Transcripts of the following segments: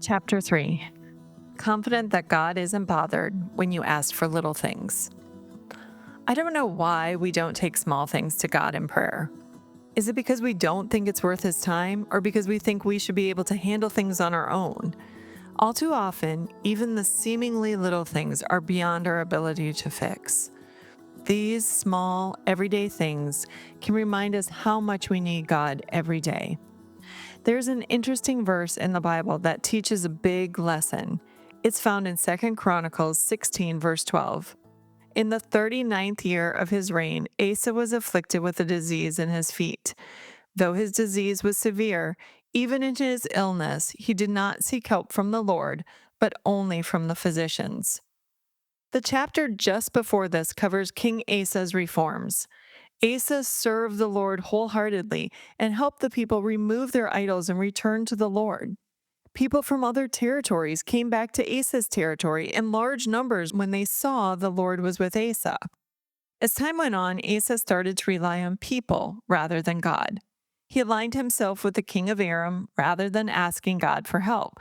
Chapter 3. Confident that God isn't bothered when you ask for little things. I don't know why we don't take small things to God in prayer. Is it because we don't think it's worth his time, or because we think we should be able to handle things on our own? All too often, even the seemingly little things are beyond our ability to fix. These small, everyday things can remind us how much we need God every day. There's an interesting verse in the Bible that teaches a big lesson. It's found in 2 Chronicles 16, verse 12. In the 39th year of his reign, Asa was afflicted with a disease in his feet. Though his disease was severe, even in his illness, he did not seek help from the Lord, but only from the physicians. The chapter just before this covers King Asa's reforms. Asa served the Lord wholeheartedly and helped the people remove their idols and return to the Lord. People from other territories came back to Asa's territory in large numbers when they saw the Lord was with Asa. As time went on, Asa started to rely on people rather than God. He aligned himself with the king of Aram rather than asking God for help.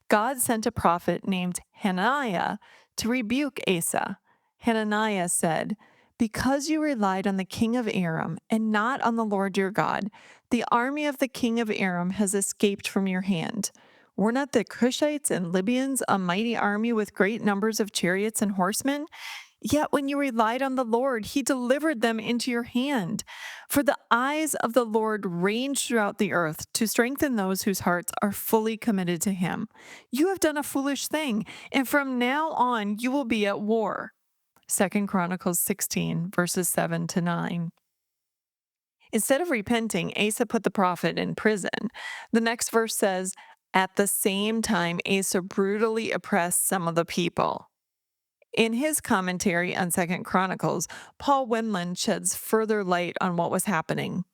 God sent a prophet named Hananiah to rebuke Asa. Hananiah said, "Because you relied on the king of Aram and not on the Lord your God, the army of the king of Aram has escaped from your hand. Were not the Cushites and Libyans a mighty army with great numbers of chariots and horsemen? Yet when you relied on the Lord, he delivered them into your hand. For the eyes of the Lord range throughout the earth to strengthen those whose hearts are fully committed to him. You have done a foolish thing, and from now on you will be at war." 2 Chronicles 16, verses 7 to 9. Instead of repenting, Asa put the prophet in prison. The next verse says, "At the same time, Asa brutally oppressed some of the people." In his commentary on Second Chronicles, Paul Winland sheds further light on what was happening.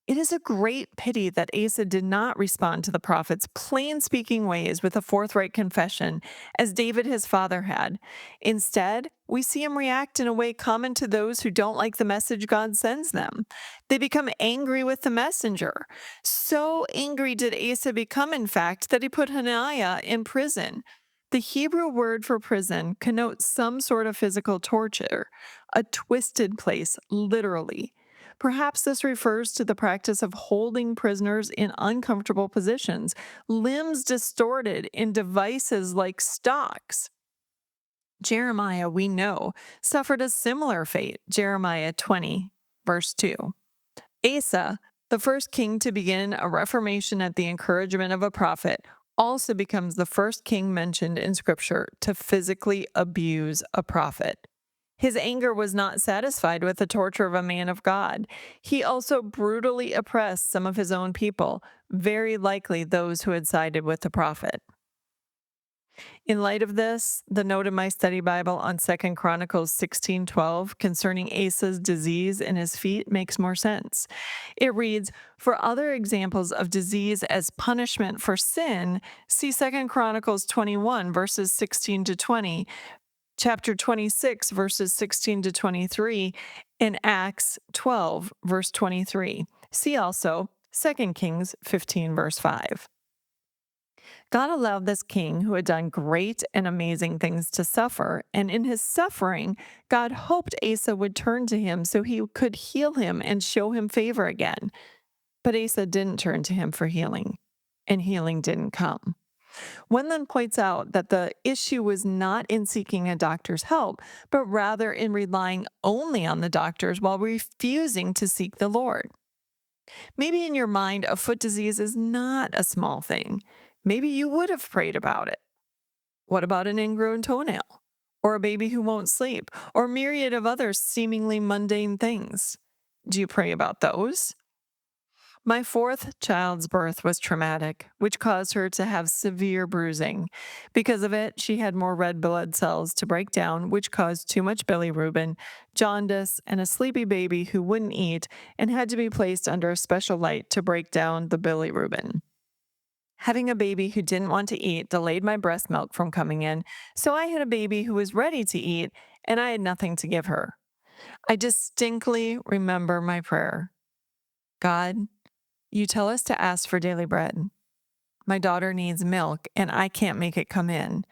It is a great pity that Asa did not respond to the prophet's plain speaking ways with a forthright confession, as David his father had. Instead, we see him react in a way common to those who don't like the message God sends them. They become angry with the messenger. So angry did Asa become, in fact, that he put Hananiah in prison. The Hebrew word for prison connotes some sort of physical torture, a twisted place, literally. Perhaps this refers to the practice of holding prisoners in uncomfortable positions, limbs distorted in devices like stocks. Jeremiah, we know, suffered a similar fate. Jeremiah 20, verse 2. Asa, the first king to begin a reformation at the encouragement of a prophet, also becomes the first king mentioned in Scripture to physically abuse a prophet. His anger was not satisfied with the torture of a man of God. He also brutally oppressed some of his own people, very likely those who had sided with the prophet. In light of this, the note in my study Bible on 2 Chronicles 16:12 concerning Asa's disease in his feet makes more sense. It reads, "For other examples of disease as punishment for sin, see 2 Chronicles 21 verses 16 to 20, chapter 26 verses 16 to 23, and Acts 12 verse 23. See also 2 Kings 15 verse 5. God allowed this king who had done great and amazing things to suffer, and in his suffering, God hoped Asa would turn to him so he could heal him and show him favor again. But Asa didn't turn to him for healing, and healing didn't come. Wendland points out that the issue was not in seeking a doctor's help, but rather in relying only on the doctors while refusing to seek the Lord. Maybe in your mind, a foot disease is not a small thing. Maybe you would have prayed about it. What about an ingrown toenail? Or a baby who won't sleep? Or a myriad of other seemingly mundane things? Do you pray about those? My fourth child's birth was traumatic, which caused her to have severe bruising. Because of it, she had more red blood cells to break down, which caused too much bilirubin, jaundice, and a sleepy baby who wouldn't eat and had to be placed under a special light to break down the bilirubin. Having a baby who didn't want to eat delayed my breast milk from coming in, so I had a baby who was ready to eat, and I had nothing to give her. I distinctly remember my prayer: God, you tell us to ask for daily bread. My daughter needs milk and I can't make it come in,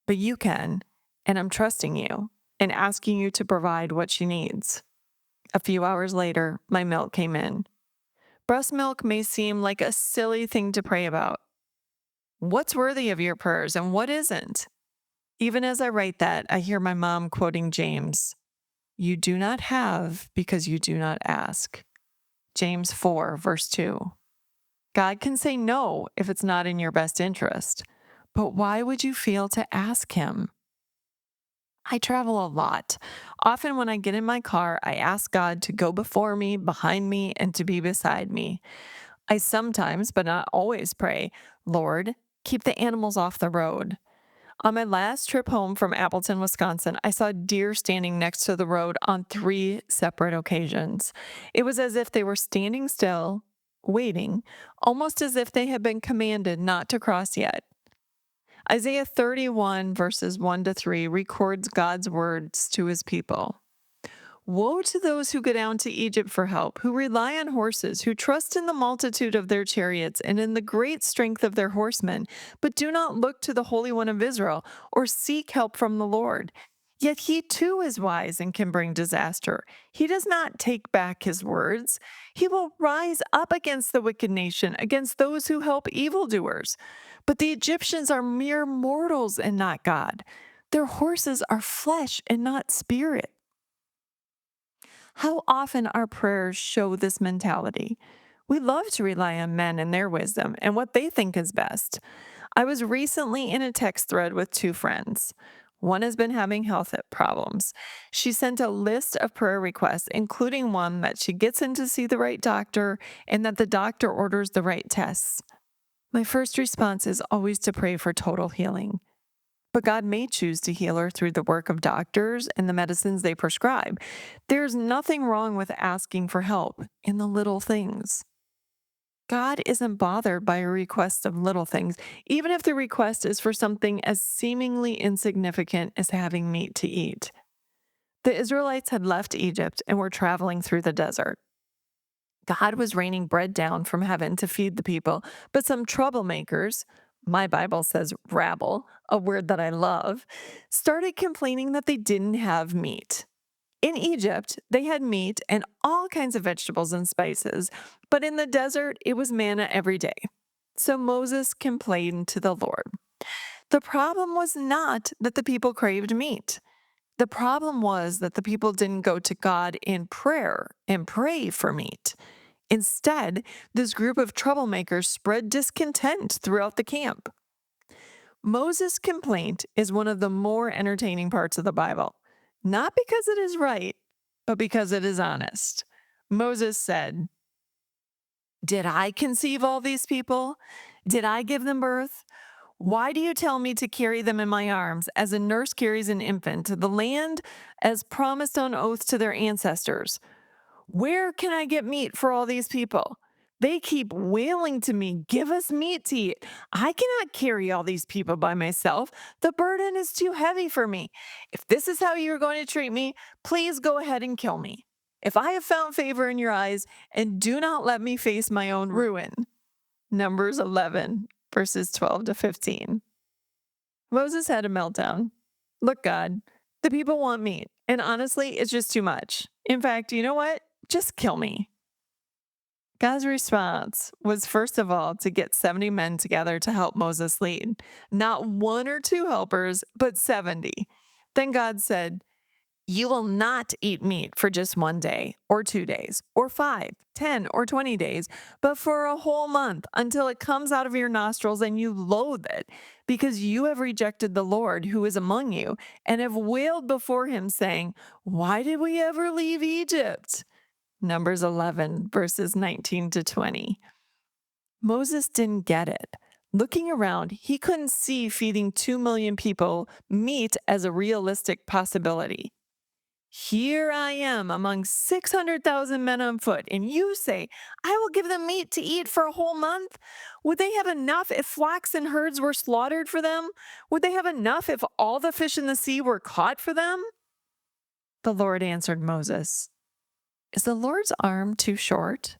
but you can, and I'm trusting you and asking you to provide what she needs." A few hours later, my milk came in. Breast milk may seem like a silly thing to pray about. What's worthy of your prayers and what isn't? Even as I write that, I hear my mom quoting James: "You do not have because you do not ask." James 4, verse 2. God can say no if it's not in your best interest, but why would you feel to ask Him? I travel a lot. Often, when I get in my car, I ask God to go before me, behind me, and to be beside me. I sometimes, but not always, pray, "Lord, keep the animals off the road." On my last trip home from Appleton, Wisconsin, I saw deer standing next to the road on 3 separate occasions. It was as if they were standing still, waiting, almost as if they had been commanded not to cross yet. Isaiah 31, verses 1 to 3, records God's words to his people. "Woe to those who go down to Egypt for help, who rely on horses, who trust in the multitude of their chariots and in the great strength of their horsemen, but do not look to the Holy One of Israel or seek help from the Lord. Yet he too is wise and can bring disaster. He does not take back his words. He will rise up against the wicked nation, against those who help evildoers. But the Egyptians are mere mortals and not God. Their horses are flesh and not spirit." How often our prayers show this mentality? We love to rely on men and their wisdom and what they think is best. I was recently in a text thread with 2 friends. One has been having health problems. She sent a list of prayer requests, including one that she gets in to see the right doctor and that the doctor orders the right tests. My first response is always to pray for total healing. But God may choose to heal her through the work of doctors and the medicines they prescribe. There's nothing wrong with asking for help in the little things. God isn't bothered by a request of little things, even if the request is for something as seemingly insignificant as having meat to eat. The Israelites had left Egypt and were traveling through the desert. God was raining bread down from heaven to feed the people, but some troublemakers, my Bible says rabble, a word that I love, started complaining that they didn't have meat. In Egypt, they had meat and all kinds of vegetables and spices, but in the desert, it was manna every day. So Moses complained to the Lord. The problem was not that the people craved meat. The problem was that the people didn't go to God in prayer and pray for meat. Instead, this group of troublemakers spread discontent throughout the camp. Moses' complaint is one of the more entertaining parts of the Bible, not because it is right, but because it is honest. Moses said, "Did I conceive all these people? Did I give them birth? Why do you tell me to carry them in my arms as a nurse carries an infant to the land as promised on oath to their ancestors? Where can I get meat for all these people? They keep wailing to me, 'Give us meat to eat.' I cannot carry all these people by myself. The burden is too heavy for me. If this is how you're going to treat me, please go ahead and kill me. If I have found favor in your eyes, and do not let me face my own ruin." Numbers 11, verses 12 to 15. Moses had a meltdown. "Look, God, the people want meat, and honestly, it's just too much. In fact, you know what? Just kill me." God's response was, first of all, to get 70 men together to help Moses lead. Not 1 or 2 helpers, but 70. Then God said, "You will not eat meat for just 1 day, or 2 days, or 5, 10, or 20 days, but for a whole month until it comes out of your nostrils and you loathe it, because you have rejected the Lord who is among you and have wailed before him, saying, 'Why did we ever leave Egypt?'" Numbers 11, verses 19 to 20. Moses didn't get it. Looking around, he couldn't see feeding 2 million people meat as a realistic possibility. "Here I am among 600,000 men on foot, and you say, 'I will give them meat to eat for a whole month?' Would they have enough if flocks and herds were slaughtered for them? Would they have enough if all the fish in the sea were caught for them?" The Lord answered Moses, "Is the Lord's arm too short?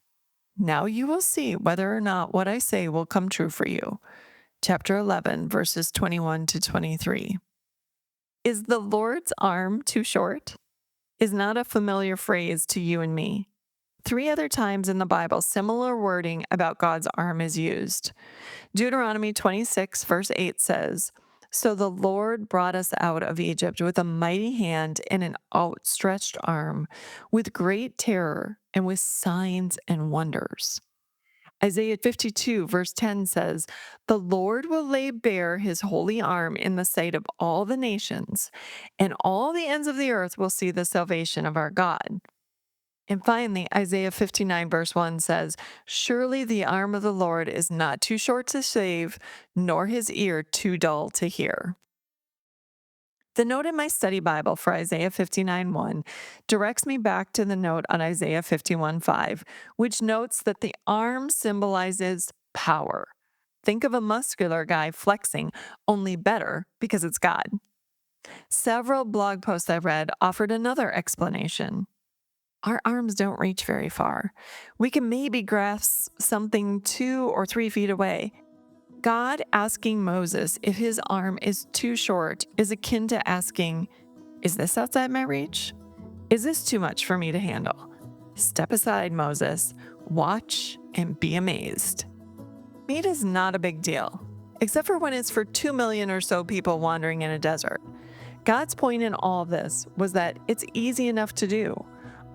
Now you will see whether or not what I say will come true for you. Chapter 11, verses 21 to 23. Is the Lord's arm too short? Is not a familiar phrase to you and me. 3 other times in the Bible, similar wording about God's arm is used. Deuteronomy 26, verse 8 says, "So the Lord brought us out of Egypt with a mighty hand and an outstretched arm, with great terror and with signs and wonders." Isaiah 52, verse 10 says, "The Lord will lay bare his holy arm in the sight of all the nations, and all the ends of the earth will see the salvation of our God." And finally, Isaiah 59, verse 1 says, "Surely the arm of the Lord is not too short to save, nor his ear too dull to hear." The note in my study Bible for Isaiah 59:1 directs me back to the note on Isaiah 51:5, which notes that the arm symbolizes power. Think of a muscular guy flexing, only better because it's God. Several blog posts I read offered another explanation. Our arms don't reach very far. We can maybe grasp something 2 or 3 feet away. God asking Moses if his arm is too short is akin to asking, "Is this outside my reach? Is this too much for me to handle? Step aside, Moses. Watch and be amazed." Meat is not a big deal, except for when it's for 2 million or so people wandering in a desert. God's point in all of this was that it's easy enough to do.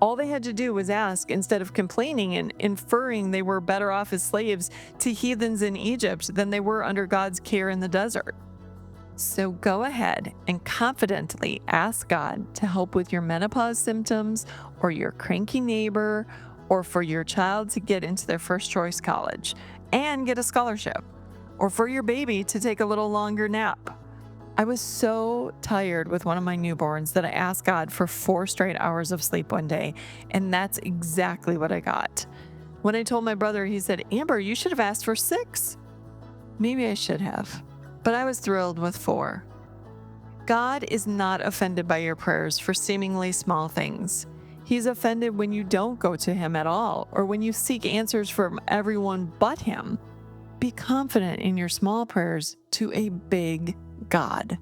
All they had to do was ask instead of complaining and inferring they were better off as slaves to heathens in Egypt than they were under God's care in the desert. So go ahead and confidently ask God to help with your menopause symptoms, or your cranky neighbor, or for your child to get into their first choice college and get a scholarship, or for your baby to take a little longer nap. I was so tired with one of my newborns that I asked God for 4 straight hours of sleep one day, and that's exactly what I got. When I told my brother, he said, "Amber, you should have asked for 6." Maybe I should have, but I was thrilled with 4. God is not offended by your prayers for seemingly small things. He's offended when you don't go to him at all, or when you seek answers from everyone but him. Be confident in your small prayers to a big God.